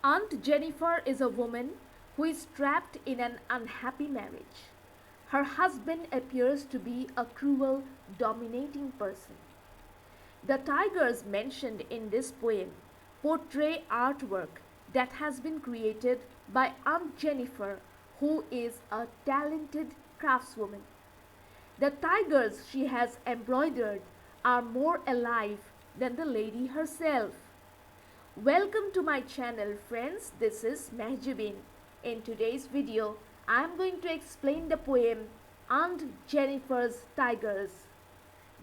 Aunt Jennifer is a woman who is trapped in an unhappy marriage. Her husband appears to be a cruel, dominating person. The tigers mentioned in this poem portray artwork that has been created by Aunt Jennifer, who is a talented craftswoman. The tigers she has embroidered are more alive than the lady herself. Welcome to my channel, friends. This is Mehjabin. In today's video, I am going to explain the poem Aunt Jennifer's Tigers.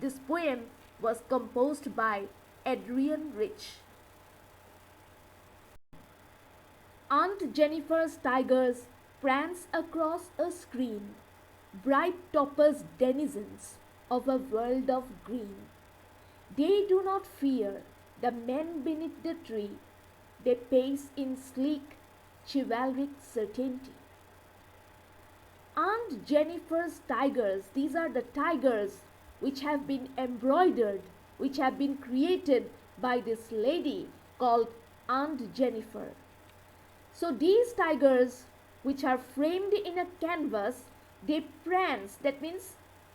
This poem was composed by Adrienne Rich. Aunt Jennifer's tigers prance across a screen, bright toppers denizens of a world of green. They do not fear the men beneath the tree, they pace in sleek, chivalric certainty. Aunt Jennifer's tigers, these are the tigers which have been embroidered, which have been created by this lady called Aunt Jennifer. So these tigers, which are framed in a canvas, they prance, that means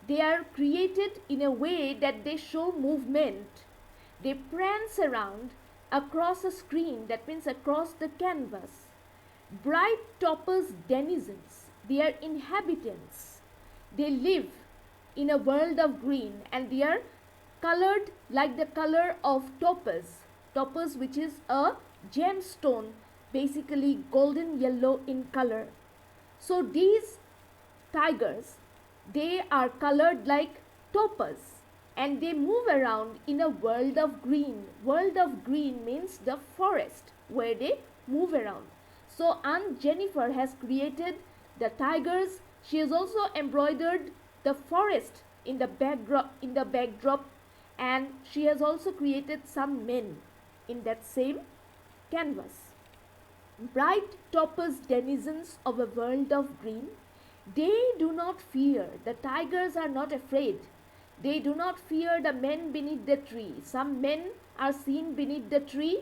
they are created in a way that they show movement. They prance around across a screen, that means across the canvas. Bright toppers denizens, they are inhabitants. They live in a world of green and they are colored like the color of topaz. Topaz, which is a gemstone, basically golden yellow in color. So these tigers, they are colored like topaz and they move around in a world of green. World of green means the forest where they move around. So Aunt Jennifer has created the tigers. She has also embroidered the forest in the backdrop, and she has also created some men in that same canvas. Bright toppers denizens of a world of green, they do not fear. The tigers are not afraid. They do not fear the men beneath the tree. Some men are seen beneath the tree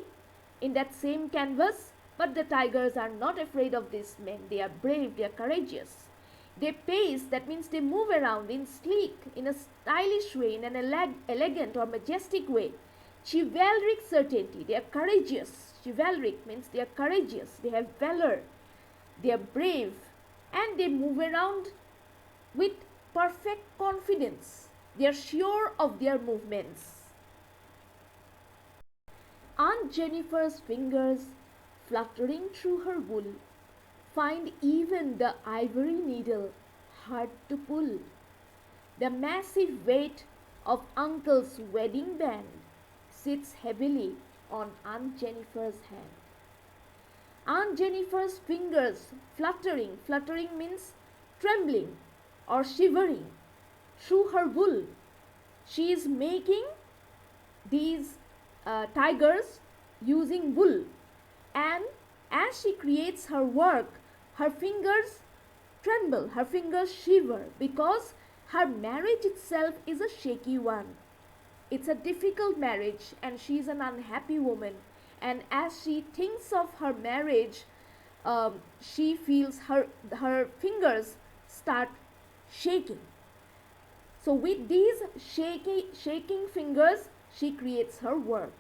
in that same canvas, but the tigers are not afraid of these men. They are brave, they are courageous. They pace, that means they move around in sleek, in a stylish way, in an elegant or majestic way. Chivalric certainty, they are courageous. Chivalric means they are courageous, they have valor, they are brave, and they move around with perfect confidence. They are sure of their movements. Aunt Jennifer's fingers, fluttering through her wool, find even the ivory needle hard to pull. The massive weight of Uncle's wedding band sits heavily on Aunt Jennifer's hand. Aunt Jennifer's fingers fluttering, fluttering means trembling or shivering through her wool. She is making these tigers using wool, and as she creates her work, her fingers tremble, her fingers shiver, because her marriage itself is a shaky one. It's a difficult marriage and she is an unhappy woman, and as she thinks of her marriage, she feels her fingers start shaking. So with these shaking fingers, she creates her work.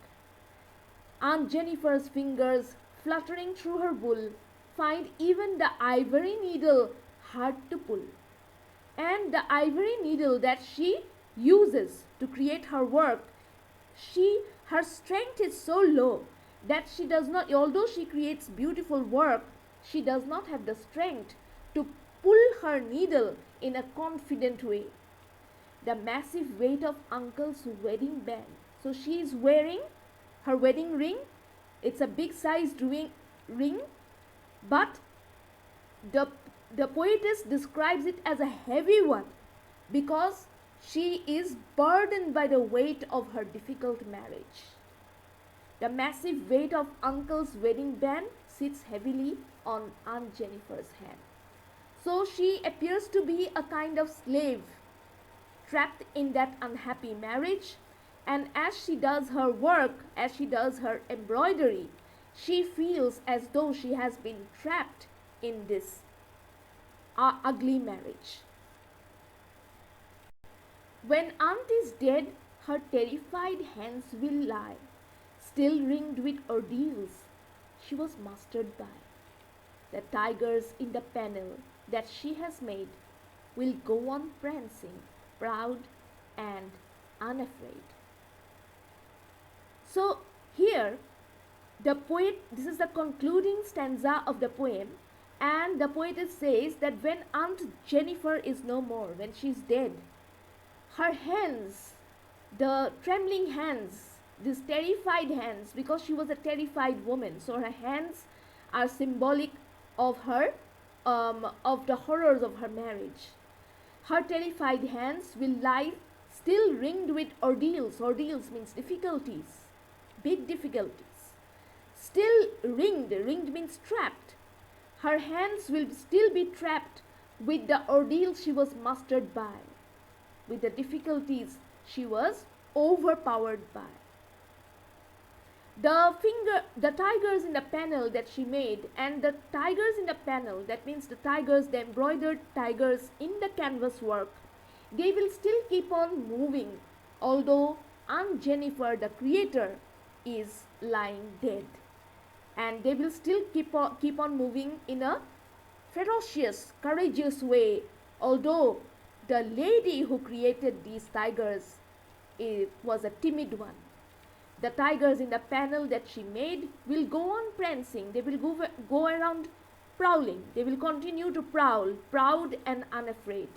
Aunt Jennifer's fingers, fluttering through her wool, find even the ivory needle hard to pull. And the ivory needle that she uses to create her work, her strength is so low that she does not, although she creates beautiful work, she does not have the strength to pull her needle in a confident way. The massive weight of Uncle's wedding band. So she is wearing her wedding ring. It's a big sized ring, but the poetess describes it as a heavy one because she is burdened by the weight of her difficult marriage. The massive weight of Uncle's wedding band sits heavily on Aunt Jennifer's hand. So she appears to be a kind of slave trapped in that unhappy marriage, and as she does her work, as she does her embroidery, She feels as though she has been trapped in this ugly marriage. When aunt is dead, her terrified hands will lie, still ringed with ordeals she was mastered by. The tigers in the panel that she has made will go on prancing, proud and unafraid. So, here, the poet, this is the concluding stanza of the poem, and the poetess says that when Aunt Jennifer is no more, when she is dead, her hands, the trembling hands, these terrified hands, because she was a terrified woman, so her hands are symbolic of her, of the horrors of her marriage. Her terrified hands will lie still ringed with ordeals. Ordeals means difficulties, big difficulties. Still ringed, ringed means trapped. Her hands will still be trapped with the ordeal she was mastered by, with the difficulties she was overpowered by. The tigers in the panel that she made, and the tigers in the panel, that means the tigers, the embroidered tigers in the canvas work, they will still keep on moving, although Aunt Jennifer, the creator, is lying dead. And they will still keep on moving in a ferocious, courageous way, although the lady who created these tigers was a timid one. The tigers in the panel that she made will go on prancing. They will go around prowling. They will continue to prowl, proud and unafraid,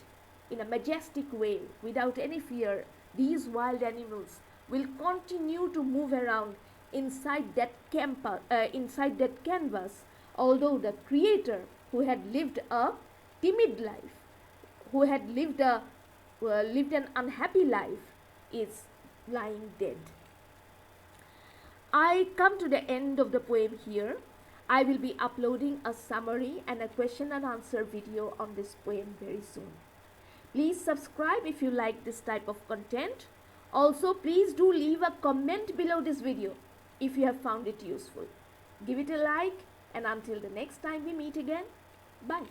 in a majestic way, without any fear. These wild animals will continue to move around inside that canvas, although the creator, who had lived a timid life, who had lived an unhappy life, is lying dead. I come to the end of the poem here. I will be uploading a summary and a question and answer video on this poem very soon. Please subscribe if you like this type of content. Also, please do leave a comment below this video if you have found it useful. Give it a like, and until the next time we meet again, bye.